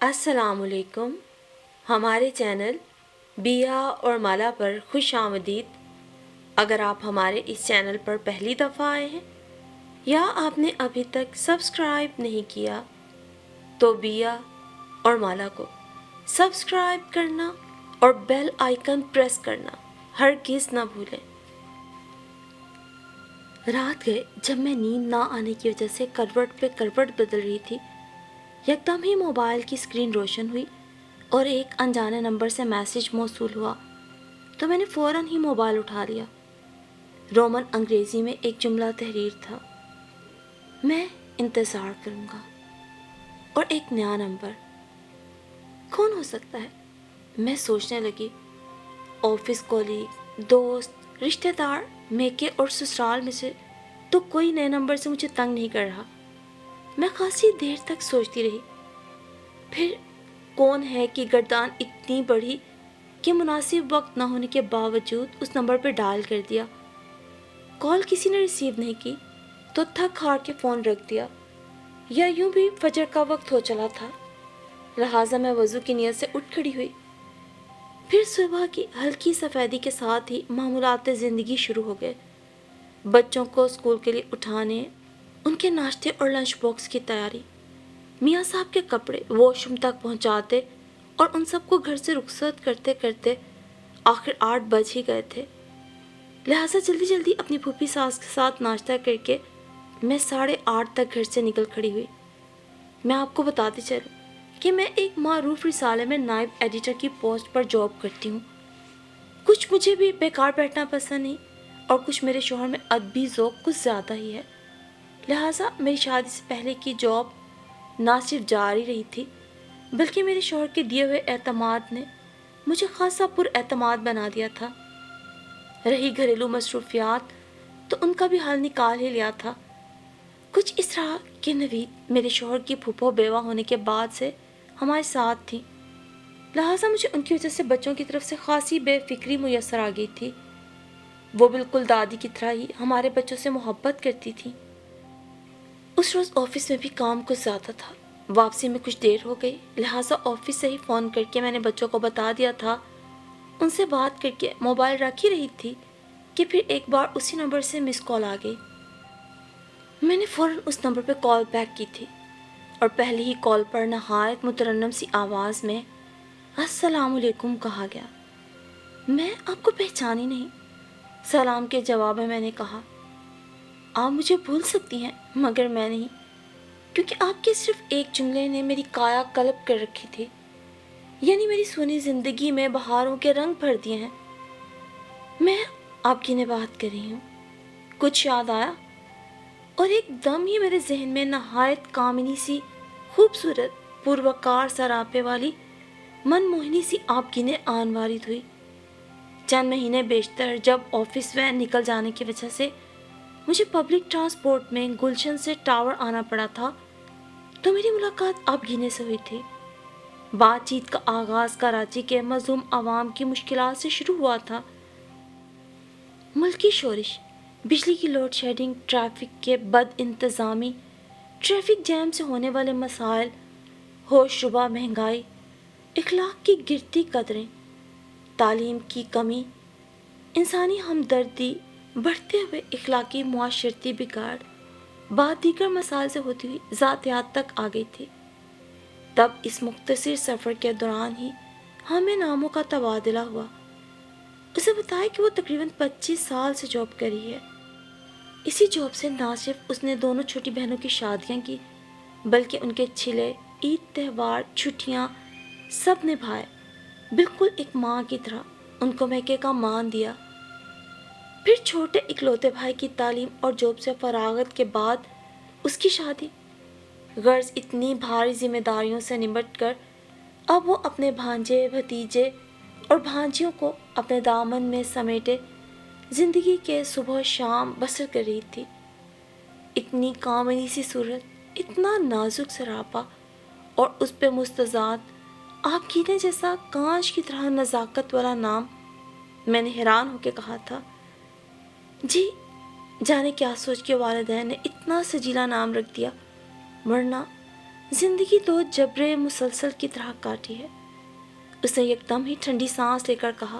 السلام علیکم. ہمارے چینل بیا اور مالا پر خوش آمدید. اگر آپ ہمارے اس چینل پر پہلی دفعہ آئے ہیں یا آپ نے ابھی تک سبسکرائب نہیں کیا تو بیا اور مالا کو سبسکرائب کرنا اور بیل آئیکن پریس کرنا ہرگز نہ بھولیں. رات گئے جب میں نیند نہ آنے کی وجہ سے کروٹ پہ کروٹ بدل رہی تھی. یکدم ہی موبائل کی اسکرین روشن ہوئی اور ایک انجانے نمبر سے میسج موصول ہوا تو میں نے فوراً ہی موبائل اٹھا لیا. رومن انگریزی میں ایک جملہ تحریر تھا: میں انتظار کروں گا. اور ایک نیا نمبر. کون ہو سکتا ہے؟ میں سوچنے لگی. آفس کولیگ، دوست، رشتہ دار، میکے اور سسرال میں سے تو کوئی نئے نمبر سے مجھے تنگ نہیں کر رہا. میں خاصی دیر تک سوچتی رہی. پھر کون ہے کہ گردان اتنی بڑھی کہ مناسب وقت نہ ہونے کے باوجود اس نمبر پہ ڈائل کر دیا. کال کسی نے ریسیو نہیں کی تو تھک ہار کے فون رکھ دیا. یا یوں بھی فجر کا وقت ہو چلا تھا، لہٰذا میں وضو کی نیت سے اٹھ کھڑی ہوئی. پھر صبح کی ہلکی سفیدی کے ساتھ ہی معمولات زندگی شروع ہو گئے. بچوں کو اسکول کے لیے اٹھانے، ان کے ناشتے اور لنچ باکس کی تیاری، میاں صاحب کے کپڑے واش روم تک پہنچاتے اور ان سب کو گھر سے رخصت کرتے کرتے آخر 8 بج ہی گئے تھے. لہٰذا جلدی جلدی اپنی پھوپھی ساس کے ساتھ ناشتہ کر کے میں 8:30 تک گھر سے نکل کھڑی ہوئی. میں آپ کو بتاتی چلوں کہ میں ایک معروف رسالے میں نائب ایڈیٹر کی پوسٹ پر جاب کرتی ہوں. کچھ مجھے بھی بیکار بیٹھنا پسند نہیں اور کچھ میرے شوہر میں ادبی ذوق کچھ زیادہ ہی ہے. لہٰذا میری شادی سے پہلے کی جاب نہ صرف جاری رہی تھی بلکہ میرے شوہر کے دیے ہوئے اعتماد نے مجھے خاصا پر اعتماد بنا دیا تھا. رہی گھریلو مصروفیات تو ان کا بھی حل نکال ہی لیا تھا. کچھ اس طرح کہ نوید میرے شوہر کی پھوپھو بیوہ ہونے کے بعد سے ہمارے ساتھ تھیں. لہٰذا مجھے ان کی وجہ سے بچوں کی طرف سے خاصی بے فکری میسر آ گئی تھی. وہ بالکل دادی کی طرح ہی ہمارے بچوں سے محبت کرتی تھی. اس روز آفس میں بھی کام کچھ زیادہ تھا. واپسی میں کچھ دیر ہو گئی، لہٰذا آفس سے ہی فون کر کے میں نے بچوں کو بتا دیا تھا. ان سے بات کر کے موبائل رکھ ہی رہی تھی کہ پھر ایک بار اسی نمبر سے مس کال آ گئی. میں نے فوراً اس نمبر پہ کال بیک کی تھی اور پہلی ہی کال پر نہایت مترنم سی آواز میں السلام علیکم کہا گیا. میں آپ کو پہچانی نہیں. سلام کے جواب میں نے کہا: آپ مجھے بھول سکتی ہیں مگر میں نہیں، کیونکہ آپ کے صرف ایک جملے نے میری کایا قلب کر رکھی تھی، یعنی میری سونی زندگی میں بہاروں کے رنگ بھر دیے ہیں. میں آپ کی نے بات کر رہی ہوں. کچھ یاد آیا اور ایک دم ہی میرے ذہن میں نہایت کامنی سی خوبصورت پروکار سراپے والی من موہنی سی آپ کی نے آن وارد ہوئی. چند مہینے بیشتر جب آفس وین نکل جانے کی وجہ سے مجھے پبلک ٹرانسپورٹ میں گلشن سے ٹاور آنا پڑا تھا تو میری ملاقات آپ گینے سے ہوئی تھی. بات چیت کا آغاز کراچی کے مظلوم عوام کی مشکلات سے شروع ہوا تھا. ملکی شورش، بجلی کی لوڈ شیڈنگ، ٹریفک کے بد انتظامی، ٹریفک جیم سے ہونے والے مسائل، ہوش ربا مہنگائی، اخلاق کی گرتی قدریں، تعلیم کی کمی، انسانی ہمدردی، بڑھتے ہوئے اخلاقی معاشرتی بگاڑ، بات دیگر مسائل سے ہوتی ہوئی ذاتیات تک آ گئی تھی. تب اس مختصر سفر کے دوران ہی ہمیں ناموں کا تبادلہ ہوا. اسے بتایا کہ وہ تقریباً 25 سال سے جاب کر رہی ہے. اسی جاب سے نہ صرف اس نے دونوں چھوٹی بہنوں کی شادیاں کی بلکہ ان کے چھلے، عید، تہوار، چھٹیاں سب نبھائے. بالکل ایک ماں کی طرح ان کو میکے کا مان دیا. پھر چھوٹے اکلوتے بھائی کی تعلیم اور جاب سے فراغت کے بعد اس کی شادی. غرض اتنی بھاری ذمہ داریوں سے نمٹ کر اب وہ اپنے بھانجے، بھتیجے اور بھانجیوں کو اپنے دامن میں سمیٹے زندگی کے صبح و شام بسر کر رہی تھی. اتنی کامنی سی صورت، اتنا نازک سراپا اور اس پہ مستضاد آپ کی نے جیسا کانچ کی طرح نزاکت والا نام. میں نے حیران ہو کے کہا تھا: جی جانے کیا سوچ کے والدین نے اتنا سجیلا نام رکھ دیا، ورنہ زندگی تو جبر مسلسل کی طرح کاٹی ہے۔ اس نے یکدم ہی ٹھنڈی سانس لے کر کہا،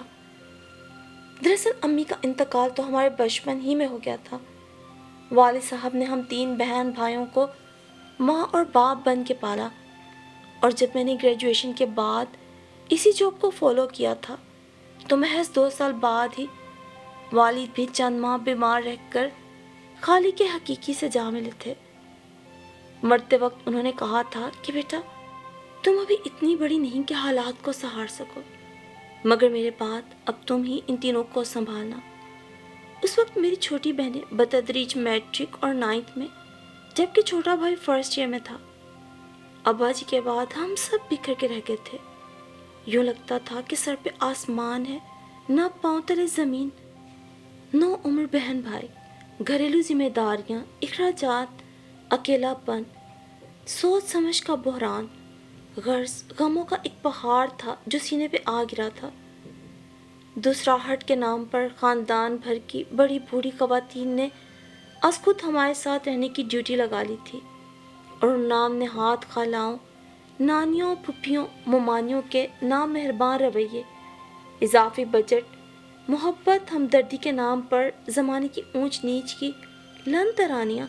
دراصل امی کا انتقال تو ہمارے بچپن ہی میں ہو گیا تھا۔ والد صاحب نے ہم 3 بہن بھائیوں کو ماں اور باپ بن کے پالا، اور جب میں نے گریجویشن کے بعد اسی جاب کو فالو کیا تھا تو محض 2 سال بعد ہی والد بھی چند ماہ بیمار رہ کر خالق کے حقیقی سے جا ملے تھے۔ مرتے وقت انہوں نے کہا تھا کہ بیٹا تم ابھی اتنی بڑی نہیں کہ حالات کو سہار سکو، مگر میرے بعد اب تم ہی ان تینوں کو سنبھالنا۔ اس وقت میری چھوٹی بہنیں بتدریج میٹرک اور 9th میں، جبکہ چھوٹا بھائی فرسٹ ایئر میں تھا۔ ابا جی کے بعد ہم سب بکھر کے رہ گئے تھے۔ یوں لگتا تھا کہ سر پہ آسمان ہے، نہ پاؤں تلے زمین۔ 9 عمر بہن بھائی، گھریلو ذمہ داریاں، اخراجات، اکیلا پن، سوچ سمجھ کا بحران، غرض غموں کا ایک پہاڑ تھا جو سینے پہ آ گرا تھا۔ دوسرا ہٹ کے نام پر خاندان بھر کی بڑی بوڑھی خواتین نے از خود ہمارے ساتھ رہنے کی ڈیوٹی لگا لی تھی، اور نام نہاد خالاؤں، نانیوں، پھپھیوں، ممانیوں کے نام مہربان رویے، اضافی بجٹ، محبت، ہمدردی کے نام پر زمانے کی اونچ نیچ کی لن ترانیاں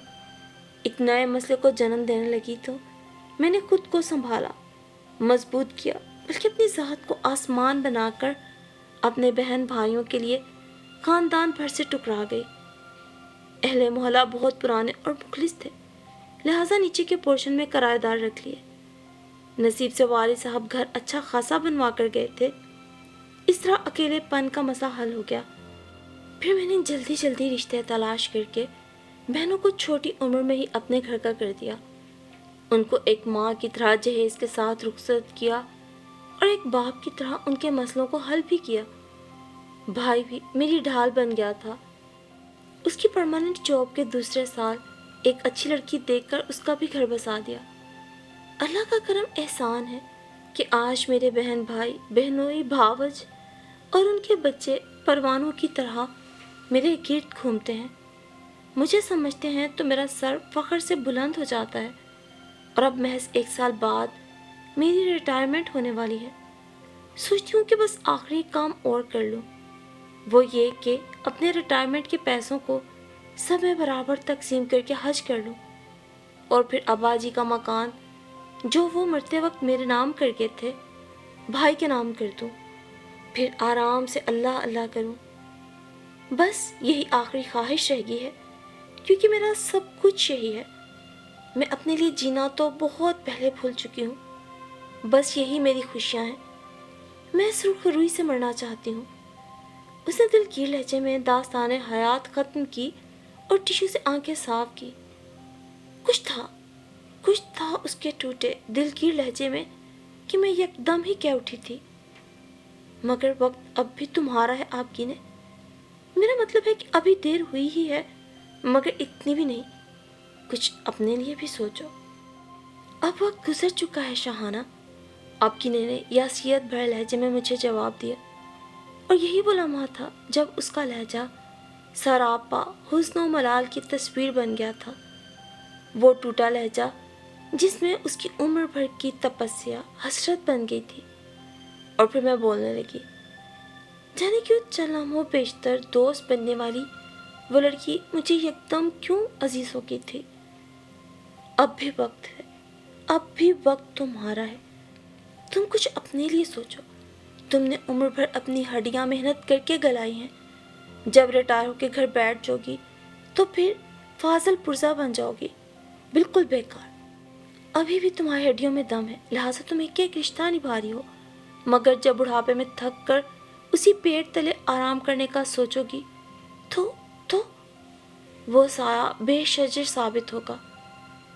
ایک نئے مسئلے کو جنم دینے لگی تو میں نے خود کو سنبھالا، مضبوط کیا، بلکہ اپنی ذات کو آسمان بنا کر اپنے بہن بھائیوں کے لیے خاندان بھر سے ٹکرا گئی۔ اہل محلہ بہت پرانے اور مخلص تھے، لہٰذا نیچے کے پورشن میں کرایہ دار رکھ لیے۔ نصیب سے والد صاحب گھر اچھا خاصا بنوا کر گئے تھے۔ اس طرح اکیلے پن کا مسئلہ حل ہو گیا۔ پھر میں نے جلدی جلدی رشتے تلاش کر کے بہنوں کو چھوٹی عمر میں ہی اپنے گھر کا کر دیا، ان کو ایک ماں کی طرح جہیز کے ساتھ رخصت کیا اور ایک باپ کی طرح ان کے مسئلوں کو حل بھی کیا۔ بھائی بھی میری ڈھال بن گیا تھا۔ اس کی پرماننٹ جاب کے دوسرے سال ایک اچھی لڑکی دیکھ کر اس کا بھی گھر بسا دیا۔ اللہ کا کرم احسان ہے کہ آج میرے بہن بھائی، بہنوئی، بھاوج اور ان کے بچے پروانوں کی طرح میرے گرد گھومتے ہیں، مجھے سمجھتے ہیں تو میرا سر فخر سے بلند ہو جاتا ہے۔ اور اب محض 1 سال بعد میری ریٹائرمنٹ ہونے والی ہے۔ سوچتی ہوں کہ بس آخری کام اور کر لوں، وہ یہ کہ اپنے ریٹائرمنٹ کے پیسوں کو سب میں برابر تقسیم کر کے حج کر لوں، اور پھر ابا جی کا مکان جو وہ مرتے وقت میرے نام کر گئے تھے بھائی کے نام کر دوں، پھر آرام سے اللہ اللہ کروں۔ بس یہی آخری خواہش رہ گئی ہے، کیونکہ میرا سب کچھ یہی ہے۔ میں اپنے لیے جینا تو بہت پہلے بھول چکی ہوں، بس یہی میری خوشیاں ہیں۔ میں سرخ روئی سے مرنا چاہتی ہوں۔ اس نے دلگیر لہجے میں داستان حیات ختم کی اور ٹشو سے آنکھیں صاف کی۔ کچھ تھا اس کے ٹوٹے دلگیر لہجے میں کہ میں یکدم ہی کہہ اٹھی تھی، مگر وقت اب بھی تمہارا ہے آپ کی نے۔ میرا مطلب ہے کہ ابھی دیر ہوئی ہی ہے، مگر اتنی بھی نہیں، کچھ اپنے لیے بھی سوچو۔ اب وقت گزر چکا ہے شاہانہ، آپ کی نے یاسیت بھرے لہجے میں مجھے جواب دیا، اور یہی وہ لمحہ تھا جب اس کا لہجہ سراپا حزن و ملال کی تصویر بن گیا تھا۔ وہ ٹوٹا لہجہ جس میں اس کی عمر بھر کی تپسیا حسرت بن گئی تھی۔ اور پھر میں بولنے لگی، جانے کیوں چند لمحوں بیشتر دوست بننے والی وہ لڑکی مجھے یکدم کیوں عزیز ہو گئی تھی۔ اب بھی وقت ہے، اب بھی وقت تمہارا ہے، تم کچھ اپنے لیے سوچو۔ تم نے عمر بھر اپنی ہڈیاں محنت کر کے گلائی ہیں، جب ریٹائر ہو کے گھر بیٹھ جاؤ گی تو پھر فاضل پرزہ بن جاؤ گی، بالکل بیکار۔ ابھی بھی تمہاری ہڈیوں میں دم ہے، لہٰذا تم ایک ایک رشتہ نبھا رہی ہو، مگر جب بڑھاپے میں تھک کر اسی پیٹ تلے آرام کرنے کا سوچو گی تو وہ سایہ بے شجر ثابت ہوگا۔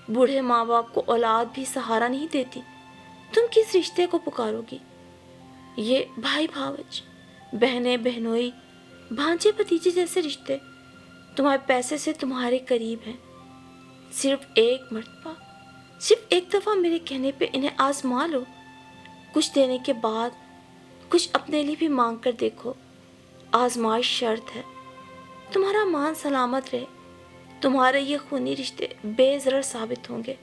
بوڑھے ماں باپ کو اولاد بھی سہارا نہیں دیتی، تم کس رشتے کو پکارو گی؟ یہ بھائی بھاوج، بہنیں بہنوئی، بھانجے بھتیجے جیسے رشتے تمہارے پیسے سے تمہارے قریب ہیں۔ صرف ایک مرتبہ، صرف ایک دفعہ میرے کہنے پہ انہیں آزما لو۔ کچھ دینے کے بعد کچھ اپنے لیے بھی مانگ کر دیکھو۔ آزمائش شرط ہے، تمہارا مان سلامت رہے، تمہارے یہ خونی رشتے بے ضرر ثابت ہوں گے۔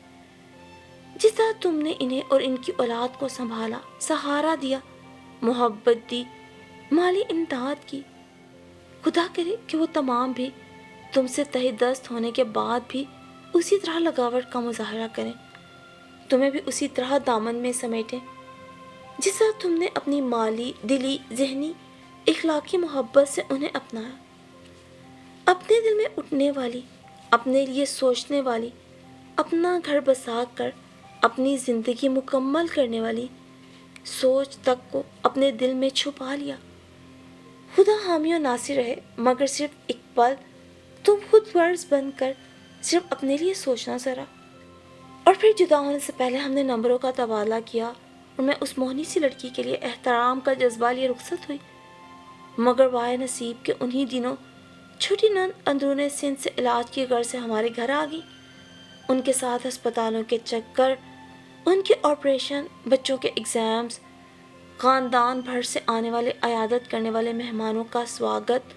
جس طرح تم نے انہیں اور ان کی اولاد کو سنبھالا، سہارا دیا، محبت دی، مالی امداد کی، خدا کرے کہ وہ تمام بھی تم سے تہ دست ہونے کے بعد بھی اسی طرح لگاوٹ کا مظاہرہ کریں، تمہیں بھی اسی طرح دامن میں سمیٹیں جس طرح تم نے اپنی مالی، دلی، ذہنی، اخلاقی محبت سے انہیں اپنایا۔ اپنے دل میں اٹھنے والی، اپنے لیے سوچنے والی، اپنا گھر بسا کر اپنی زندگی مکمل کرنے والی سوچ تک کو اپنے دل میں چھپا لیا۔ خدا حامی و ناصر رہے، مگر صرف ایک پل تم خود غرض بن کر صرف اپنے لیے سوچنا ذرا۔ اور پھر جدا ہونے سے پہلے ہم نے نمبروں کا تبادلہ کیا اور میں اس موہنی سی لڑکی کے لیے احترام کا جذبہ لیے رخصت ہوئی، مگر وائے نصیب کے انہی دنوں چھوٹی نند اندرون سندھ سے علاج کی غرض سے ہمارے گھر آ گئی۔ ان کے ساتھ ہسپتالوں کے چکر، ان کے آپریشن، بچوں کے ایگزامز، خاندان بھر سے آنے والے عیادت کرنے والے مہمانوں کا سواگت،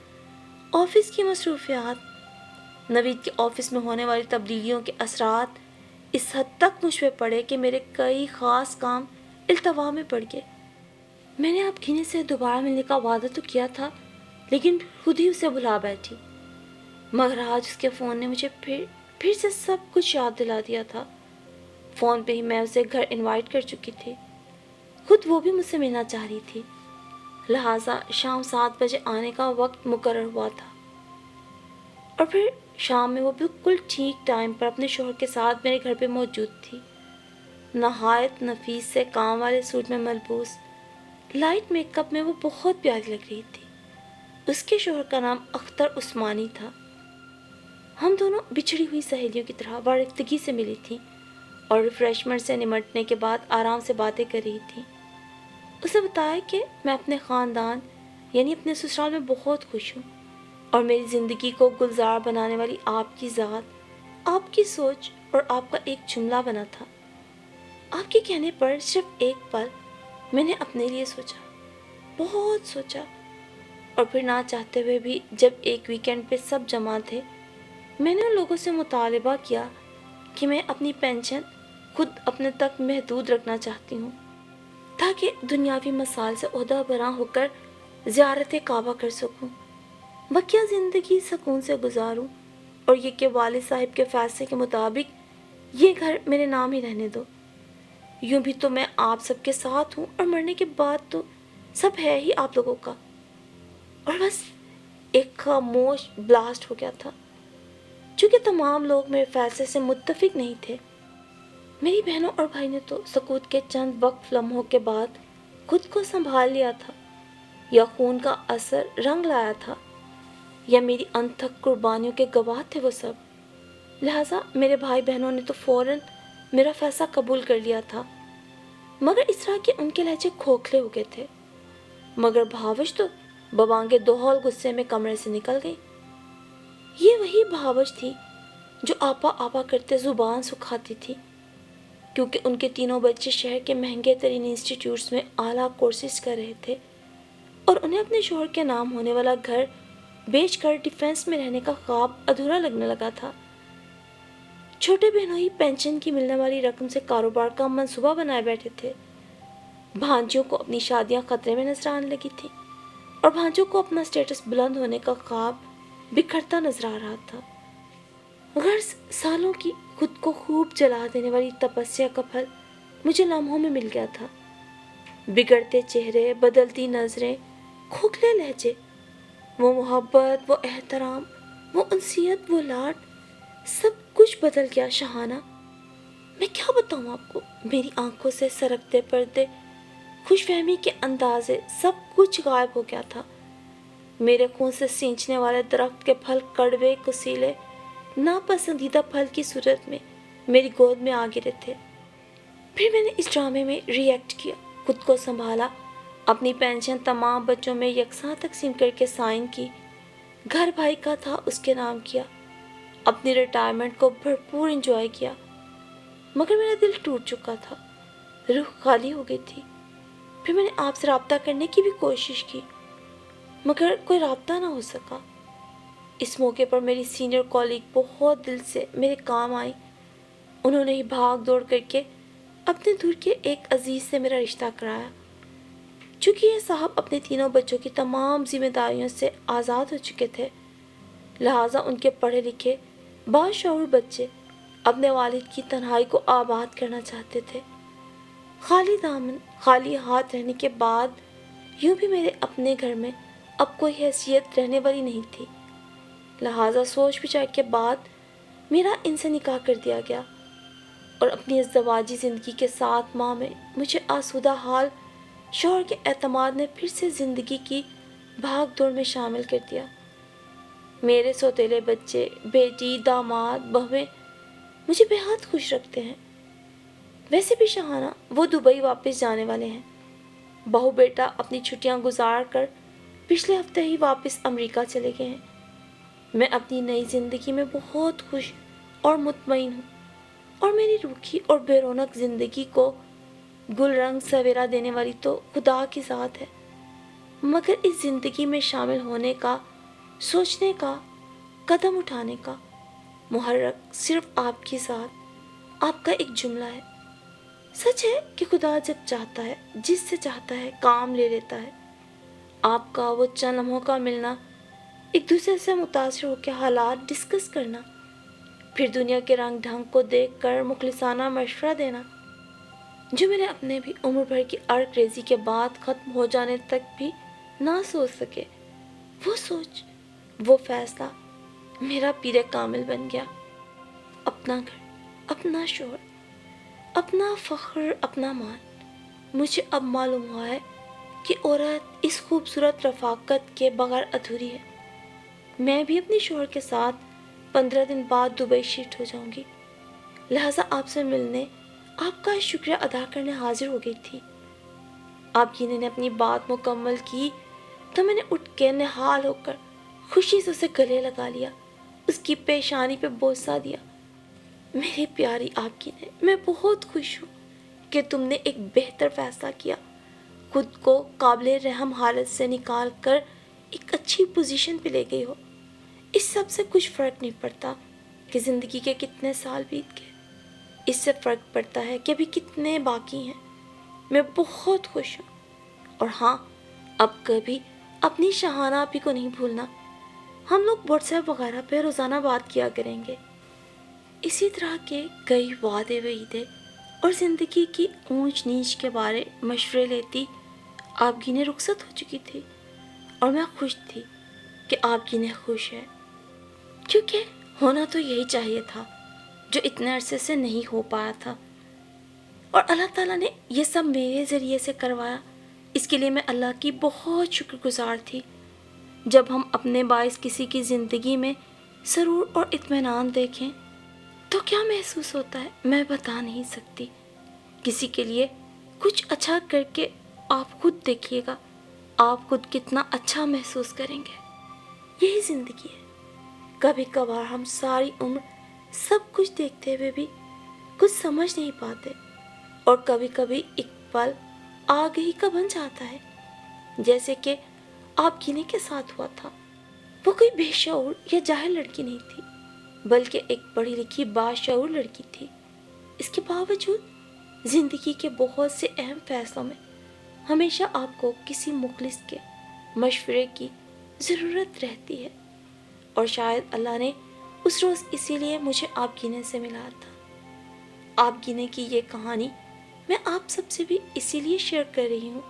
آفس کی مصروفیات، نوید کے آفس میں ہونے والی تبدیلیوں کے اثرات اس حد تک مجھ پہ پڑے کہ میرے کئی خاص کام التوا میں پڑ گئے۔ میں نے اب گھنے سے دوبارہ ملنے کا وعدہ تو کیا تھا، لیکن خود ہی اسے بھلا بیٹھی، مگر آج اس کے فون نے مجھے پھر سے سب کچھ یاد دلا دیا تھا۔ فون پہ ہی میں اسے گھر انوائٹ کر چکی تھی، خود وہ بھی مجھ سے ملنا چاہ رہی تھی، لہٰذا شام 7 بجے آنے کا وقت مقرر ہوا تھا۔ اور پھر شام میں وہ بالکل ٹھیک ٹائم پر اپنے شوہر کے ساتھ میرے گھر پہ موجود تھی، نہایت نفیس سے کام والے سوٹ میں ملبوس، لائٹ میک اپ میں وہ بہت پیاری لگ رہی تھی۔ اس کے شوہر کا نام اختر عثمانی تھا۔ ہم دونوں بچھڑی ہوئی سہیلیوں کی طرح وارفتگی سے ملی تھیں اور ریفریشمنٹ سے نمٹنے کے بعد آرام سے باتیں کر رہی تھیں۔ اسے بتایا کہ میں اپنے خاندان یعنی اپنے سسرال میں بہت خوش ہوں اور میری زندگی کو گلزار بنانے والی آپ کی ذات، آپ کی سوچ اور آپ کا ایک جملہ بنا تھا۔ آپ کے کہنے پر صرف ایک پل میں نے اپنے لیے سوچا، بہت سوچا، اور پھر نہ چاہتے ہوئے بھی جب ایک ویکینڈ پہ سب جمع تھے، میں نے ان لوگوں سے مطالبہ کیا کہ میں اپنی پینشن خود اپنے تک محدود رکھنا چاہتی ہوں تاکہ دنیاوی مسائل سے عہدہ برآں ہو کر زیارت کعبہ کر سکوں، بقیہ زندگی سکون سے گزاروں، اور یہ کہ والد صاحب کے فیصلے کے مطابق یہ گھر میرے نام ہی رہنے دو۔ یوں بھی تو میں آپ سب کے ساتھ ہوں اور مرنے کے بعد تو سب ہے ہی آپ لوگوں کا۔ اور بس ایک خاموش بلاسٹ ہو گیا تھا، چونکہ تمام لوگ میرے فیصلے سے متفق نہیں تھے۔ میری بہنوں اور بھائی نے تو سکوت کے چند وقت لمحوں کے بعد خود کو سنبھال لیا تھا، یا خون کا اثر رنگ لایا تھا، یا میری انتھک قربانیوں کے گواہ تھے وہ سب، لہٰذا میرے بھائی بہنوں نے تو فوراً میرا فیصلہ قبول کر لیا تھا، مگر اس طرح کہ ان کے لہجے کھوکھلے ہو گئے تھے۔ مگر بھاوش تو ببانگے دوہل غصے میں کمرے سے نکل گئی۔ یہ وہی بھاوش تھی جو آپا آپا کرتے زبان سکھاتی تھی، کیونکہ ان کے تینوں بچے شہر کے مہنگے ترین انسٹیٹیوٹس میں اعلیٰ کورسز کر رہے تھے، اور انہیں اپنے شوہر کے نام ہونے والا گھر بیچ کر ڈیفینس میں رہنے کا خواب ادھورا لگنے لگا تھا۔ چھوٹے بہنوں ہی پینشن کی ملنے والی رقم سے کاروبار کا منصوبہ بنائے بیٹھے تھے، بھانجیوں کو اپنی شادیاں خطرے میں نظر آنے لگی تھیں، اور بھانجوں کو اپنا سٹیٹس بلند ہونے کا خواب بکھرتا نظر آ رہا تھا۔ غرض سالوں کی خود کو خوب جلا دینے والی تپسیا کا پھل مجھے لمحوں میں مل گیا تھا۔ بگڑتے چہرے، بدلتی نظریں، کھوکھلے لہجے، وہ محبت، وہ احترام، وہ انسیت، وہ لاڈ، سب کچھ بدل گیا شاہانہ۔ میں کیا بتاؤں آپ کو، میری آنکھوں سے سرکتے پردے، خوش فہمی کے اندازے، سب کچھ غائب ہو گیا تھا۔ میرے خون سے سینچنے والے درخت کے پھل کڑوے، کسیلے، ناپسندیدہ پھل کی صورت میں میری گود میں آ گرے تھے۔ پھر میں نے اس ڈرامے میں ری ایکٹ کیا، خود کو سنبھالا، اپنی پینشن تمام بچوں میں یکساں تقسیم کر کے سائن کی، گھر بھائی کا تھا اس کے نام کیا، اپنی ریٹائرمنٹ کو بھرپور انجوائے کیا، مگر میرا دل ٹوٹ چکا تھا، روح خالی ہو گئی تھی۔ پھر میں نے آپ سے رابطہ کرنے کی بھی کوشش کی، مگر کوئی رابطہ نہ ہو سکا۔ اس موقع پر میری سینئر کالیگ بہت دل سے میرے کام آئی، انہوں نے ہی بھاگ دوڑ کر کے اپنے دور کے ایک عزیز سے میرا رشتہ کرایا۔ چونکہ یہ صاحب اپنے تینوں بچوں کی تمام ذمہ داریوں سے آزاد ہو چکے تھے، لہٰذا ان کے پڑھے لکھے باشعور بچے اپنے والد کی تنہائی کو آباد کرنا چاہتے تھے۔ خالی دامن خالی ہاتھ رہنے کے بعد یوں بھی میرے اپنے گھر میں اب کوئی حیثیت رہنے والی نہیں تھی، لہٰذا سوچ بچار کے بعد میرا ان سے نکاح کر دیا گیا اور اپنی ازدواجی زندگی کے 7 ماہ میں مجھے آسودہ حال شوہر کے اعتماد نے پھر سے زندگی کی بھاگ دوڑ میں شامل کر دیا۔ میرے سوتیلے بچے، بیٹی، داماد، بہویں مجھے بے حد خوش رکھتے ہیں۔ ویسے بھی شاہانہ وہ دبئی واپس جانے والے ہیں۔ بہو بیٹا اپنی چھٹیاں گزار کر پچھلے ہفتے ہی واپس امریکہ چلے گئے ہیں۔ میں اپنی نئی زندگی میں بہت خوش اور مطمئن ہوں، اور میری روکھی اور بے رونق زندگی کو گل رنگ سویرا دینے والی تو خدا کی ذات ہے، مگر اس زندگی میں شامل ہونے کا، سوچنے کا، قدم اٹھانے کا محرک صرف آپ کی ذات، آپ کا ایک جملہ ہے۔ سچ ہے کہ خدا جب چاہتا ہے، جس سے چاہتا ہے کام لے لیتا ہے۔ آپ کا وہ چند لمحوں کا ملنا، ایک دوسرے سے متاثر ہو کے حالات ڈسکس کرنا، پھر دنیا کے رنگ ڈھنگ کو دیکھ کر مخلصانہ مشورہ دینا، جو میرے اپنے بھی عمر بھر کی ارک ریزی کے بعد ختم ہو جانے تک بھی نہ سوچ سکے، وہ سوچ، وہ فیصلہ میرا پیر کامل بن گیا۔ اپنا گھر، اپنا شوہر، اپنا فخر، اپنا مان۔ مجھے اب معلوم ہوا ہے کہ عورت اس خوبصورت رفاقت کے بغیر ادھوری ہے۔ میں بھی اپنے شوہر کے ساتھ 15 دن بعد دبئی شفٹ ہو جاؤں گی، لہٰذا آپ سے ملنے، آپ کا شکریہ ادا کرنے حاضر ہو گئی تھی۔ آپ کی نے اپنی بات مکمل کی تو میں نے اٹھ کے نہال ہو کر خوشی سے اسے گلے لگا لیا، اس کی پیشانی پہ بوسہ دیا۔ میری پیاری آپ کی نے، میں بہت خوش ہوں کہ تم نے ایک بہتر فیصلہ کیا، خود کو قابل رحم حالت سے نکال کر ایک اچھی پوزیشن پہ لے گئی ہو۔ اس سب سے کچھ فرق نہیں پڑتا کہ زندگی کے کتنے سال بیت گئے، اس سے فرق پڑتا ہے کہ ابھی کتنے باقی ہیں۔ میں بہت خوش ہوں، اور ہاں، اب کبھی اپنی شاہانہ آپی کو نہیں بھولنا۔ ہم لوگ واٹس ایپ وغیرہ پہ روزانہ بات کیا کریں گے۔ اسی طرح کے کئی وعدے وعیدے اور زندگی کی اونچ نیچ کے بارے مشورے لیتی آپ کی نے رخصت ہو چکی تھی، اور میں خوش تھی کہ آپ کی نے خوش ہے، کیونکہ ہونا تو یہی چاہیے تھا جو اتنے عرصے سے نہیں ہو پایا تھا، اور اللہ تعالیٰ نے یہ سب میرے ذریعے سے کروایا۔ اس کے لیے میں اللہ کی بہت شکر گزار تھی۔ جب ہم اپنے باعث کسی کی زندگی میں سرور اور اطمینان دیکھیں تو کیا محسوس ہوتا ہے میں بتا نہیں سکتی۔ کسی کے لیے کچھ اچھا کر کے آپ خود دیکھیے گا، آپ خود کتنا اچھا محسوس کریں گے۔ یہی زندگی ہے۔ کبھی کبھار ہم ساری عمر سب کچھ دیکھتے ہوئے بھی کچھ سمجھ نہیں پاتے، اور کبھی کبھی ایک پل آگہی کا بن جاتا ہے، جیسے کہ آپ گینے کے ساتھ ہوا تھا۔ وہ کوئی بے شعور یا جاہل لڑکی نہیں تھی، بلکہ ایک پڑھی لکھی باشعور لڑکی تھی۔ اس کے باوجود زندگی کے بہت سے اہم فیصلوں میں ہمیشہ آپ کو کسی مخلص کے مشورے کی ضرورت رہتی ہے، اور شاید اللہ نے اس روز اسی لیے مجھے آپ گینے سے ملا تھا۔ آپ گینے کی یہ کہانی میں آپ سب سے بھی اسی لیے شیئر کر رہی ہوں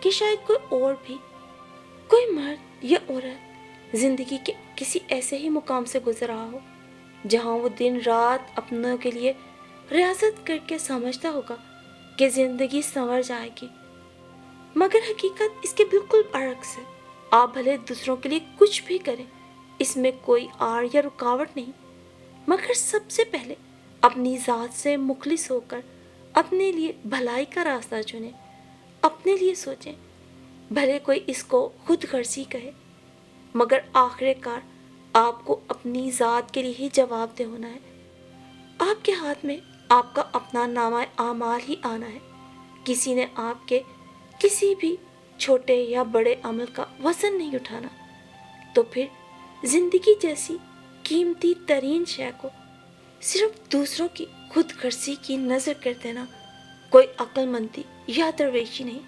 کہ شاید کوئی اور بھی، کوئی مرد یا عورت زندگی کے کسی ایسے ہی مقام سے گزر رہا ہو جہاں وہ دن رات اپنوں کے لیے ریاضت کر کے سمجھتا ہوگا کہ زندگی سنور جائے گی، مگر حقیقت اس کے بالکل برعکس ہے۔ آپ بھلے دوسروں کے لیے کچھ بھی کریں، اس میں کوئی آڑ یا رکاوٹ نہیں، مگر سب سے پہلے اپنی ذات سے مخلص ہو کر اپنے لیے بھلائی کا راستہ چنیں، اپنے لیے سوچیں۔ بھلے کوئی اس کو خود غرضی کہے، مگر آخر کار آپ کو اپنی ذات کے لیے ہی جواب دہ ہونا ہے۔ آپ کے ہاتھ میں آپ کا اپنا نامہ اعمال ہی آنا ہے۔ کسی نے آپ کے کسی بھی چھوٹے یا بڑے عمل کا وزن نہیں اٹھانا۔ تو پھر زندگی جیسی قیمتی ترین شے کو صرف دوسروں کی خود غرضی کی نظر کر دینا کوئی عقل مندی یا درویشی نہیں،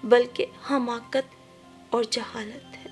بلکہ حماقت اور جہالت ہے۔